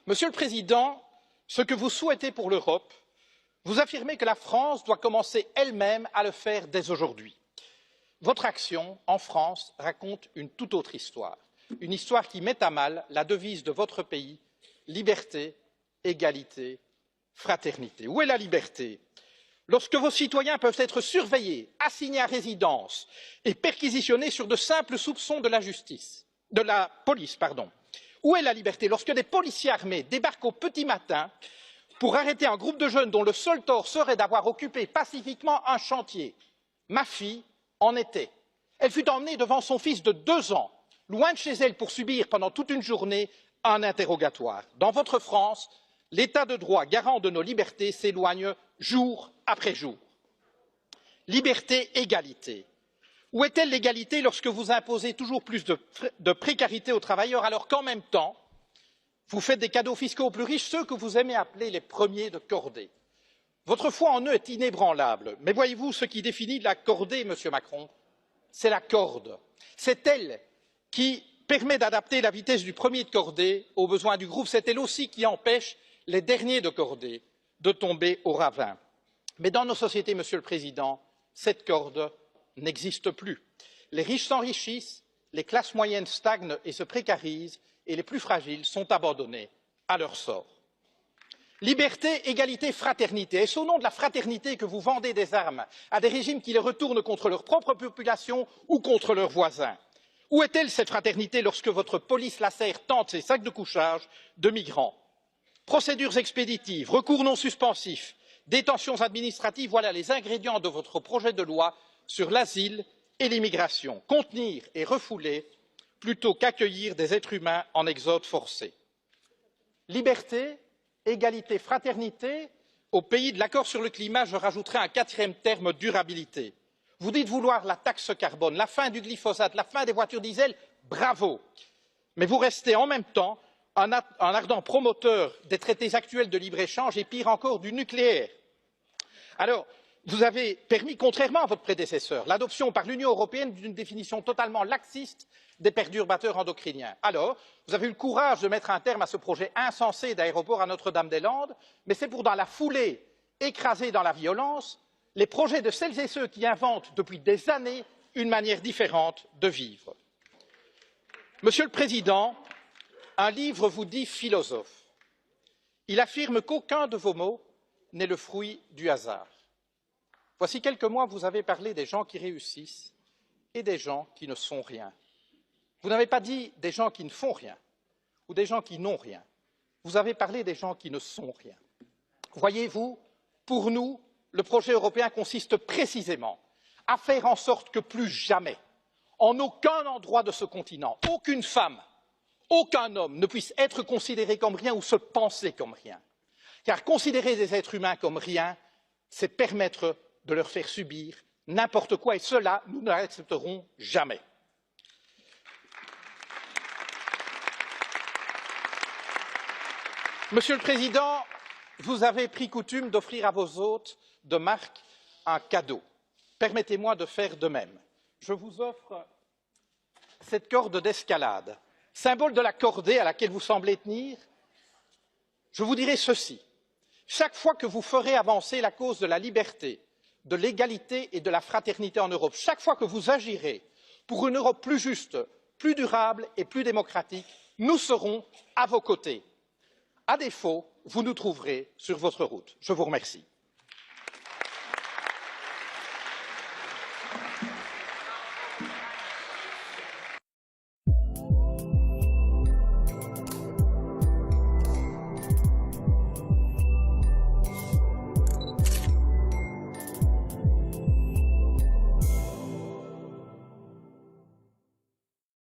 Monsieur le Président, ce que vous souhaitez pour l'Europe, vous affirmez que la France doit commencer elle-même à le faire dès aujourd'hui. Votre action en France raconte une toute autre histoire, une histoire qui met à mal la devise de votre pays, liberté, égalité, fraternité. Où est la liberté? Lorsque vos citoyens peuvent être surveillés, assignés à résidence et perquisitionnés sur de simples soupçons de la police. Où est la liberté lorsque des policiers armés débarquent au petit matin pour arrêter un groupe de jeunes dont le seul tort serait d'avoir occupé pacifiquement un chantier? Ma fille en était. Elle fut emmenée devant son fils de 2 ans, loin de chez elle, pour subir pendant toute une journée un interrogatoire. Dans votre France, l'état de droit garant de nos libertés s'éloigne jour après jour. Liberté, égalité. Où est-elle l'égalité lorsque vous imposez toujours plus de précarité aux travailleurs alors qu'en même temps, vous faites des cadeaux fiscaux aux plus riches, ceux que vous aimez appeler les premiers de cordée? Votre foi en eux est inébranlable, mais voyez-vous, ce qui définit la cordée, Monsieur Macron, c'est la corde. C'est elle qui permet d'adapter la vitesse du premier de cordée aux besoins du groupe. C'est elle aussi qui empêche les derniers de cordée de tomber au ravin. Mais dans nos sociétés, Monsieur le Président, cette corde n'existe plus. Les riches s'enrichissent, les classes moyennes stagnent et se précarisent, et les plus fragiles sont abandonnés à leur sort. Liberté, égalité, fraternité. Est-ce au nom de la fraternité que vous vendez des armes à des régimes qui les retournent contre leur propre population ou contre leurs voisins? Où est-elle cette fraternité lorsque votre police lacère tente ses sacs de couchage de migrants? Procédures expéditives, recours non suspensifs, détentions administratives, voilà les ingrédients de votre projet de loi sur l'asile et l'immigration. Contenir et refouler plutôt qu'accueillir des êtres humains en exode forcé. Liberté, égalité, fraternité. Au pays de l'accord sur le climat, je rajouterai un 4e terme, durabilité. Vous dites vouloir la taxe carbone, la fin du glyphosate, la fin des voitures diesel, bravo. Mais vous restez en même temps un ardent promoteur des traités actuels de libre-échange et pire encore du nucléaire. Alors, vous avez permis, contrairement à votre prédécesseur, l'adoption par l'Union européenne d'une définition totalement laxiste des perturbateurs endocriniens. Alors, vous avez eu le courage de mettre un terme à ce projet insensé d'aéroport à Notre-Dame-des-Landes, mais c'est pour, dans la foulée, écraser dans la violence les projets de celles et ceux qui inventent depuis des années une manière différente de vivre. Monsieur le Président, un livre vous dit philosophe. Il affirme qu'aucun de vos mots n'est le fruit du hasard. Voici quelques mois, vous avez parlé des gens qui réussissent et des gens qui ne sont rien. Vous n'avez pas dit des gens qui ne font rien ou des gens qui n'ont rien. Vous avez parlé des gens qui ne sont rien. Voyez-vous, pour nous, le projet européen consiste précisément à faire en sorte que plus jamais, en aucun endroit de ce continent, aucune femme, aucun homme ne puisse être considéré comme rien ou se penser comme rien. Car considérer des êtres humains comme rien, c'est permettre de leur faire subir n'importe quoi, et cela, nous ne l'accepterons jamais. Monsieur le Président, vous avez pris coutume d'offrir à vos hôtes de marque un cadeau. Permettez-moi de faire de même. Je vous offre cette corde d'escalade, symbole de la cordée à laquelle vous semblez tenir. Je vous dirai ceci. Chaque fois que vous ferez avancer la cause de la liberté, de l'égalité et de la fraternité en Europe, chaque fois que vous agirez pour une Europe plus juste, plus durable et plus démocratique, nous serons à vos côtés. À défaut, vous nous trouverez sur votre route. Je vous remercie.